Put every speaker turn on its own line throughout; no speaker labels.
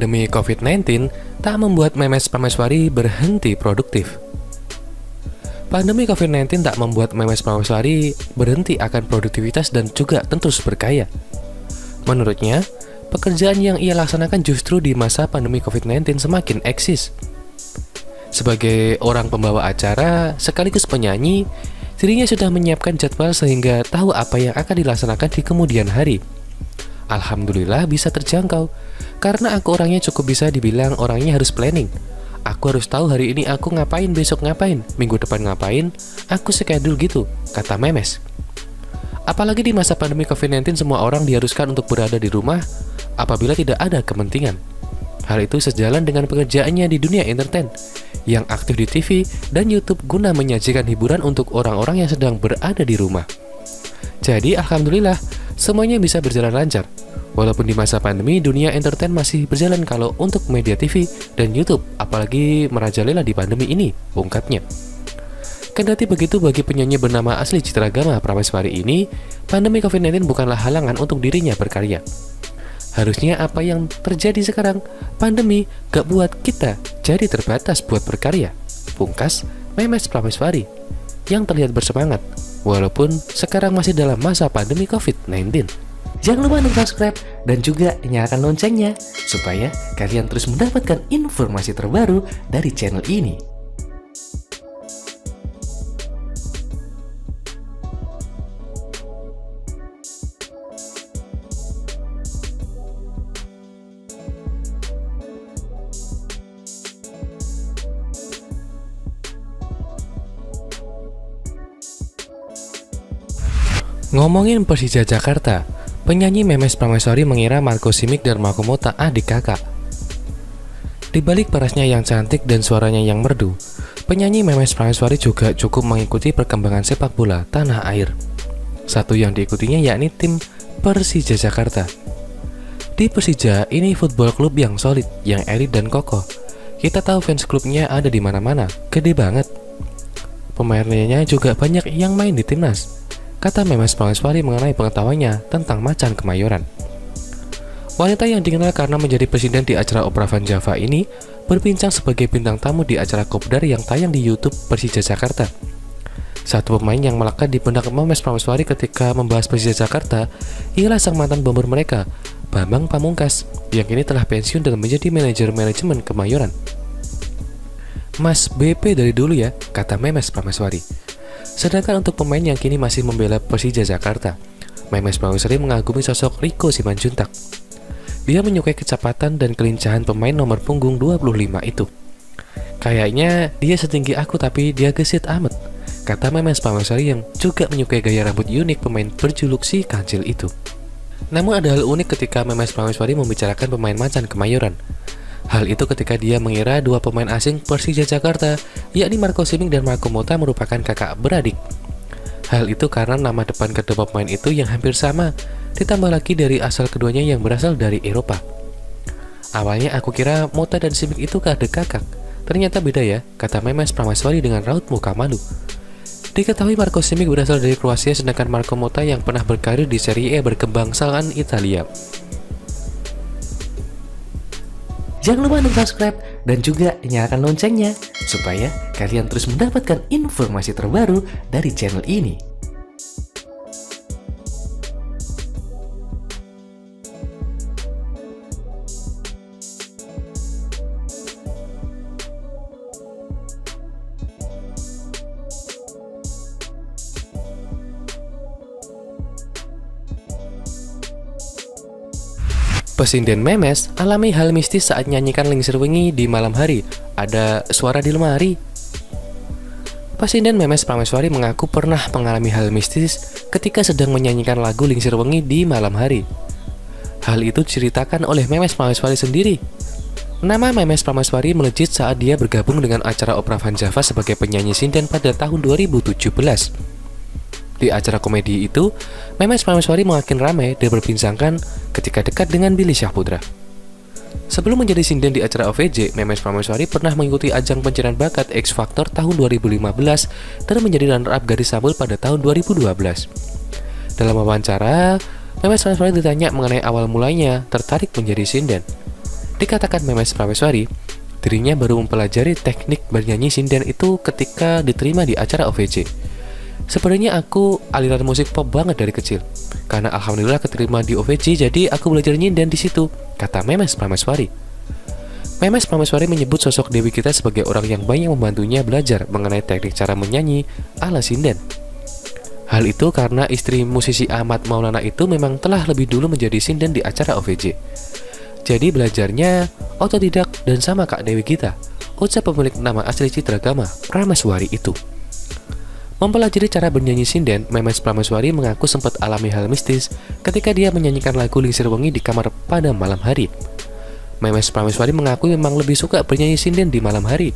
Pandemi COVID-19 tak membuat Memes Prameswari berhenti produktif. Pandemi COVID-19 tak membuat Memes Prameswari berhenti akan produktivitas dan juga terus berkarya. Menurutnya, pekerjaan yang ia laksanakan justru di masa pandemi COVID-19 semakin eksis. Sebagai orang pembawa acara sekaligus penyanyi, dirinya sudah menyiapkan jadwal sehingga tahu apa yang akan dilaksanakan di kemudian hari. Alhamdulillah bisa terjangkau, karena aku orangnya cukup bisa dibilang orangnya harus planning. Aku harus tahu hari ini aku ngapain, besok ngapain, minggu depan ngapain, aku schedule gitu, kata Memes. Apalagi di masa pandemi COVID-19 semua orang diharuskan untuk berada di rumah apabila tidak ada kepentingan. Hal itu sejalan dengan pekerjaannya di dunia entertain, yang aktif di TV dan YouTube guna menyajikan hiburan untuk orang-orang yang sedang berada di rumah. Jadi alhamdulillah, semuanya bisa berjalan lancar. Walaupun di masa pandemi, dunia entertain masih berjalan kalau untuk media TV dan YouTube, apalagi merajalela di pandemi ini, ungkapnya. Kendati begitu, bagi penyanyi bernama asli Citragama Prameswari ini, pandemi COVID-19 bukanlah halangan untuk dirinya berkarya. Harusnya apa yang terjadi sekarang, pandemi gak buat kita jadi terbatas buat berkarya, pungkas Memes Prameswari, yang terlihat bersemangat, walaupun sekarang masih dalam masa pandemi COVID-19. Jangan lupa untuk subscribe dan juga nyalakan loncengnya supaya kalian terus mendapatkan informasi terbaru dari channel ini. Ngomongin Persija Jakarta, penyanyi Memes Prameswari mengira Marco Simic dan Marco Motta adik kakak. Di balik parasnya yang cantik dan suaranya yang merdu, penyanyi Memes Prameswari juga cukup mengikuti perkembangan sepak bola tanah air. Satu yang diikutinya yakni tim Persija Jakarta. Di Persija, ini football klub yang solid, yang elit dan kokoh. Kita tahu fans klubnya ada di mana-mana, gede banget. Pemainnya juga banyak yang main di timnas, kata Memes Prameswari mengenai pengetahuannya tentang Macan Kemayoran. Wanita yang dikenal karena menjadi presiden di acara Opera Van Java ini berbincang sebagai bintang tamu di acara Kopdar yang tayang di YouTube Persija Jakarta. Satu pemain yang melekat di benak Memes Prameswari ketika membahas Persija Jakarta ialah sang mantan bomber mereka, Bambang Pamungkas, yang kini telah pensiun dan menjadi manajer manajemen Kemayoran. Mas BP dari dulu ya, kata Memes Prameswari. Sedangkan untuk pemain yang kini masih membela Persija Jakarta, Memes Prameswari mengagumi sosok Rico Simanjuntak. Dia menyukai kecepatan dan kelincahan pemain nomor punggung 25 itu. Kayaknya dia setinggi aku tapi dia gesit amat, kata Memes Prameswari yang juga menyukai gaya rambut unik pemain berjuluk si kancil itu. Namun ada hal unik ketika Memes Prameswari membicarakan pemain Macan Kemayoran. Hal itu ketika dia mengira dua pemain asing Persija Jakarta, yakni Marco Simic dan Marco Motta merupakan kakak beradik. Hal itu karena nama depan kedua pemain itu yang hampir sama, ditambah lagi dari asal keduanya yang berasal dari Eropa. Awalnya aku kira Motta dan Simic itu adik kakak, ternyata beda ya, kata Memes Prameswari dengan raut muka malu. Diketahui Marco Simic berasal dari Kroasia, sedangkan Marco Motta yang pernah berkarir di Serie A berkebangsakan Italia. Jangan lupa untuk subscribe dan juga nyalakan loncengnya supaya kalian terus mendapatkan informasi terbaru dari channel ini. Pesinden Memes alami hal mistis saat nyanyikan Lingsir Wengi di malam hari. Ada suara di lemari. Pesinden Memes Prameswari mengaku pernah mengalami hal mistis ketika sedang menyanyikan lagu Lingsir Wengi di malam hari. Hal itu diceritakan oleh Memes Prameswari sendiri. Nama Memes Prameswari melejit saat dia bergabung dengan acara Opera Van Java sebagai penyanyi sinden pada tahun 2017. Di acara komedi itu, Memes Prameswari makin ramai dan berbincangkan ketika dekat dengan Billy Syahputra. Sebelum menjadi sinden di acara OVJ, Memes Prameswari pernah mengikuti ajang pencarian bakat X Factor tahun 2015 dan menjadi runner-up Gadis Sambul pada tahun 2012. Dalam wawancara, Memes Prameswari ditanya mengenai awal mulanya tertarik menjadi sinden. Dikatakan Memes Prameswari, dirinya baru mempelajari teknik bernyanyi sinden itu ketika diterima di acara OVJ. Sebenarnya aku aliran musik pop banget dari kecil. Karena alhamdulillah keterima di OVJ, jadi aku belajar nyinden di situ, kata Memes Prameswari. Memes Prameswari menyebut sosok Dewi Gita sebagai orang yang banyak membantunya belajar mengenai teknik cara menyanyi ala sinden. Hal itu karena istri musisi Ahmad Maulana itu memang telah lebih dulu menjadi sinden di acara OVJ. Jadi belajarnya otodidak dan sama Kak Dewi Gita, ucap pemilik nama asli Citragama, Prameswari itu. Mempelajari cara bernyanyi sinden, Memes Prameswari mengaku sempat alami hal mistis ketika dia menyanyikan lagu Lingsir Wengi di kamar pada malam hari. Memes Prameswari mengaku memang lebih suka bernyanyi sinden di malam hari.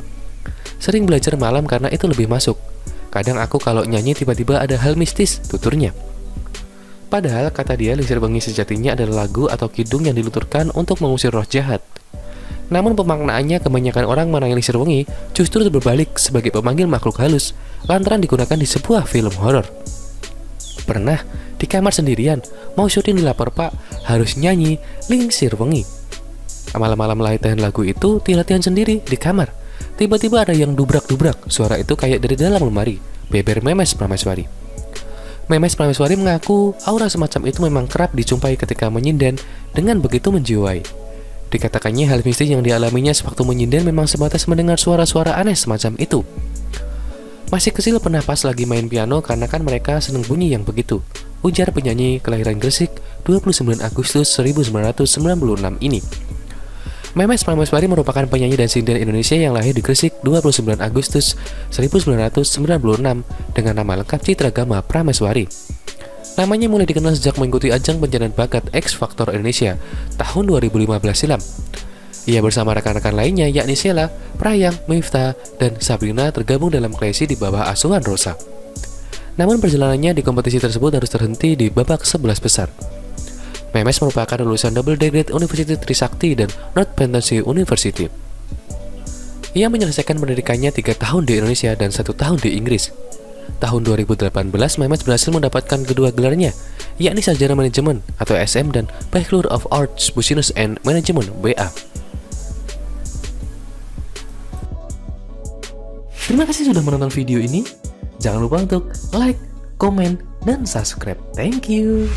Sering belajar malam karena itu lebih masuk. Kadang aku kalau nyanyi tiba-tiba ada hal mistis, tuturnya. Padahal kata dia Lingsir Wengi sejatinya adalah lagu atau kidung yang diluturkan untuk mengusir roh jahat. Namun pemaknaannya kebanyakan orang mengenai Lingsir Wengi justru berbalik sebagai pemanggil makhluk halus, lantaran digunakan di sebuah film horor. Pernah di kamar sendirian, mau syuting di lapor pak, harus nyanyi Lingsir Wengi. Malam-malam latihan lagu itu dilatihan sendiri di kamar. Tiba-tiba ada yang dubrak-dubrak, suara itu kayak dari dalam lemari, beber Memes Prameswari. Memes Prameswari mengaku aura semacam itu memang kerap dijumpai ketika menyinden dengan begitu menjiwai. Dikatakannya hal mistis yang dialaminya sewaktu menyinden memang sebatas mendengar suara-suara aneh semacam itu. Masih kecil pernah pas lagi main piano karena kan mereka seneng bunyi yang begitu, ujar penyanyi kelahiran Gresik 29 Agustus 1996 ini. Memes Prameswari merupakan penyanyi dan sinden Indonesia yang lahir di Gresik 29 Agustus 1996 dengan nama lengkap Citragama Prameswari. Namanya mulai dikenal sejak mengikuti ajang pencarian bakat X Factor Indonesia tahun 2015 silam. Ia bersama rekan-rekan lainnya yakni Sheila, Prayang, Miftah, dan Sabrina tergabung dalam Klesi di bawah asuhan Rosa. Namun perjalanannya di kompetisi tersebut harus terhenti di babak 11 besar. Memes merupakan lulusan Double Degree University Trisakti dan North Fantasy University. Ia menyelesaikan pendidikannya 3 tahun di Indonesia dan 1 tahun di Inggris. Tahun 2018, Memes berhasil mendapatkan kedua gelarnya, yakni Sarjana Manajemen atau SM dan Bachelor of Arts Business and Management BA. Terima kasih sudah menonton video ini. Jangan lupa untuk like, komen, dan subscribe. Thank you.